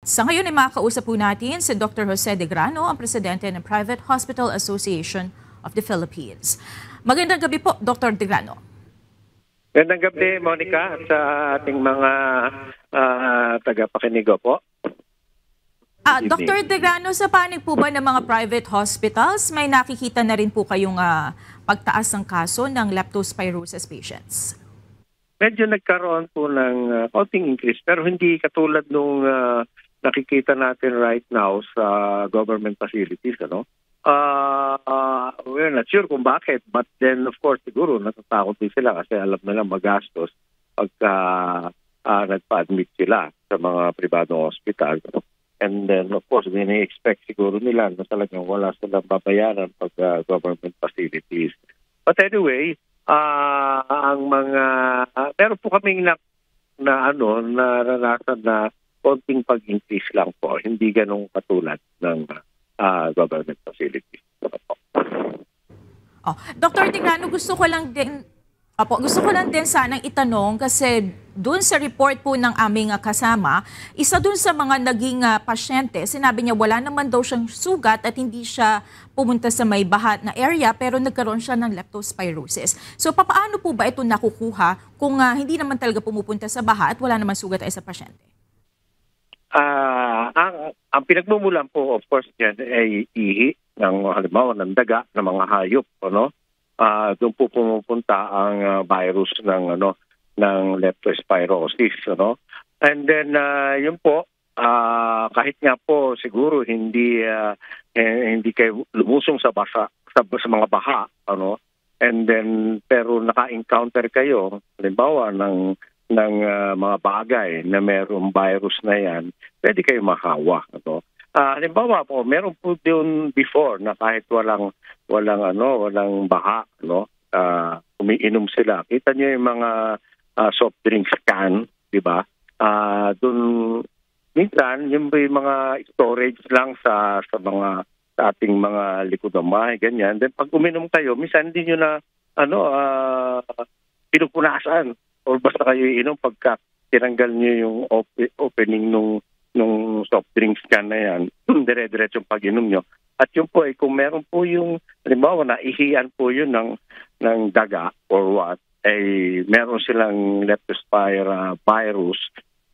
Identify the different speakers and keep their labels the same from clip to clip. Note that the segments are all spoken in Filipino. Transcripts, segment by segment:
Speaker 1: Sa ngayon ay makakausap po natin si Dr. Jose De Grano, ang presidente ng Private Hospital Association of the Philippines. Magandang gabi po, Dr. De Grano.
Speaker 2: Magandang gabi, Monica, at sa ating mga tagapakinig po.
Speaker 1: Dr. De Grano, sa panig po ba ng mga private hospitals, may nakikita na rin po kayong pagtaas ng kaso ng leptospirosis patients?
Speaker 2: Medyo nagkaroon po ng konting increase, pero hindi katulad nung nakikita natin right now sa government facilities. We're not sure kung bakit, but then of course siguro natatakot din sila kasi alam nila magastos pagka nagpa-admit sila sa mga pribadong hospital. And then of course, ini-expect siguro nila na talagang wala silang babayaran pag government facilities. But anyway, ang mga meron po kaming naranasan na konting pag-increase lang po, hindi ganong katulad ng government facilities.
Speaker 1: Dr. De Grano, gusto ko lang din sanang itanong kasi doon sa report po ng aming kasama, isa doon sa mga naging pasyente, sinabi niya wala naman daw siyang sugat at hindi siya pumunta sa may baha na area pero nagkaroon siya ng leptospirosis. So paano po ba ito nakukuha kung hindi naman talaga pumupunta sa baha at wala naman sugat ay sa pasyente?
Speaker 2: Ang pinagmumulan po of course yan ay ihi ng halimbawa ng daga ng mga hayop, doon po pumupunta ang virus ng leptospirosis, And then yun po kahit nga po siguro hindi kayo lumusong sa mga baha, And then pero naka-encounter kayo halimbawa ng mga bagay na mayroong virus na yan, pwede kayo mahawa, halimbawa po, meron po doon before na kahit walang baha, umiinom sila. Kita niyo yung mga soft drinks can, di ba? Doon minsan yung mga storage lang sa ating mga likod ng bahay, ganyan. Then pag uminom kayo, minsan hindi niyo na pinupunasan o basta kayo iinom pagka tinanggal niyo yung opening nung soft drinks can na yan, dire-diretsong pag-inom nyo. At yun po, kung meron po yung, halimbawa na ihiyan po yun ng daga or what, ay meron silang leptospirovirus,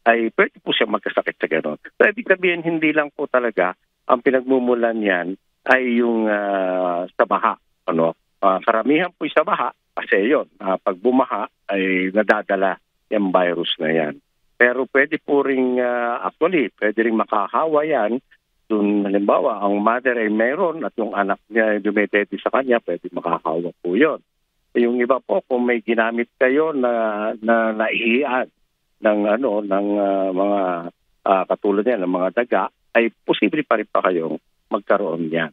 Speaker 2: ay pwede po siya magkasakit sa gano'n. So, ibig sabihin, hindi lang po talaga ang pinagmumulan yan ay yung sa baha. Karamihan po sa baha, kasi yun, pag bumaha, ay nadadala yung virus na yan. Pero pwede po rin, actually, pwede rin makahawa yan. Dun, halimbawa, ang mother ay meron at yung anak niya dumedede sa kanya, pwede makahawa po yun. Yung iba po, kung may ginamit kayo na naihian ng mga katulad niya, ng mga daga, ay posible pa rin pa kayong magkaroon niyan.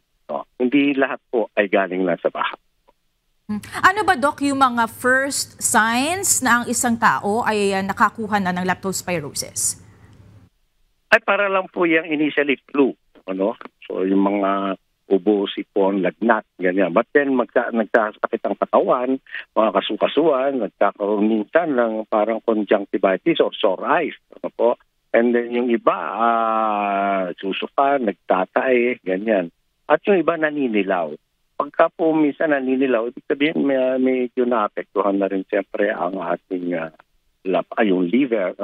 Speaker 2: Hindi lahat po ay galing lang sa baha.
Speaker 1: Ano ba, Doc, yung mga first signs na ang isang tao ay nakakuha na ng leptospirosis?
Speaker 2: Ay para lang po yung initially flu. So yung mga ubo, sipon, lagnat, ganyan. But then nagkasakit ang katawan, mga kasukasuan, nagkakaroon minsan ng parang conjunctivitis or sore eyes. And then yung iba, susuka, nagtatae, ganyan. At yung iba naninilaw. Pagka po minsan naninilaw, ibig sabihin medyo naapektuhan na rin siyempre ang ating yung liver,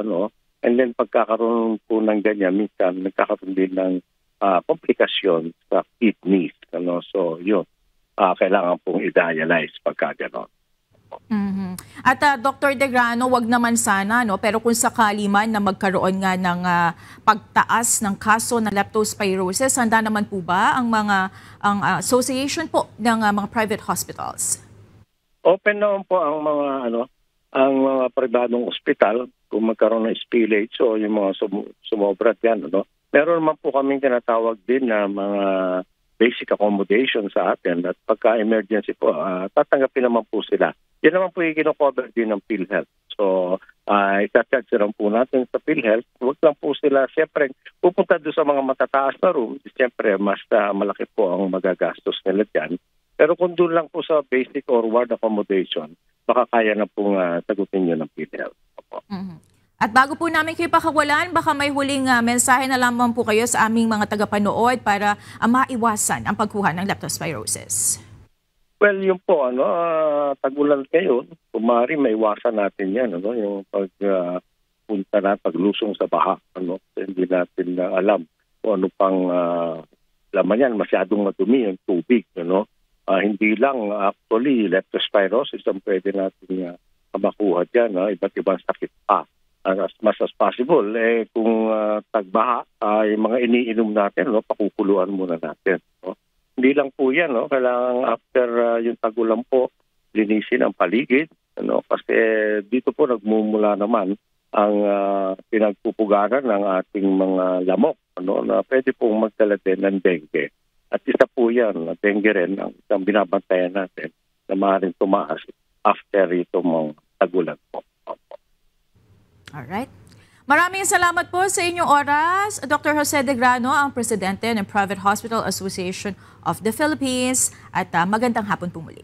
Speaker 2: And then pagkakaroon po ng ganyan, minsan nagkakaroon din ng komplikasyon sa kidneys, So yun, kailangan pong i-dialyze pagka gano'n.
Speaker 1: Mm-hmm. At Dr. De Grano, wag naman sana, pero kung sakali man na magkaroon nga ng pagtaas ng kaso ng leptospirosis, handa naman po ba ang association po ng mga private hospitals?
Speaker 2: Open naman po ang mga pribadong ospital kung magkaroon ng spillage o yung mga sumobra yan, Meron naman po kaming tinatawag din na mga basic accommodation sa atin at pagka-emergency po, tatanggapin naman po sila. Yan naman po yung kino-cover din ng PhilHealth. So, itatag lang po natin sa PhilHealth. Huwag lang po sila, siyempre, pupunta doon sa mga matataas na room. Siyempre, mas malaki po ang magagastos nila dyan. Pero kung doon lang po sa basic or ward accommodation, baka kaya na pong sagutin nyo ng PhilHealth.
Speaker 1: Mm-hmm. At bago po namin kayo pakawalan, baka may huling mensahe na lamang po kayo sa aming mga tagapanood para maiwasan ang pagkuha ng leptospirosis.
Speaker 2: Well, yun po, tagulan ngayon, kumari maiwasan natin yan, yung punta na paglusong sa baha, hindi natin alam kung ano pang laman yan, masyadong madumi yung tubig, hindi lang actually leptospirosis ang pwede natin makuha dyan, iba't ibang sakit pa. As much as possible, kung tagbaha, yung mga iniinom natin, pakukuluan muna natin. Hindi lang po yan, kailangan after yung tagulan po, linisin ang paligid. Kasi dito po nagmumula naman ang pinagpupugaran ng ating mga lamok, na pwede pong magdala din ng dengue. At isa po yan, dengue rin, ang isang binabantayan natin na maaaring tumaas after itong tagulan po.
Speaker 1: Alright. Maraming salamat po sa inyong oras, Dr. Jose De Grano, ang presidente ng Private Hospital Association of the Philippines, at magandang hapon po muli.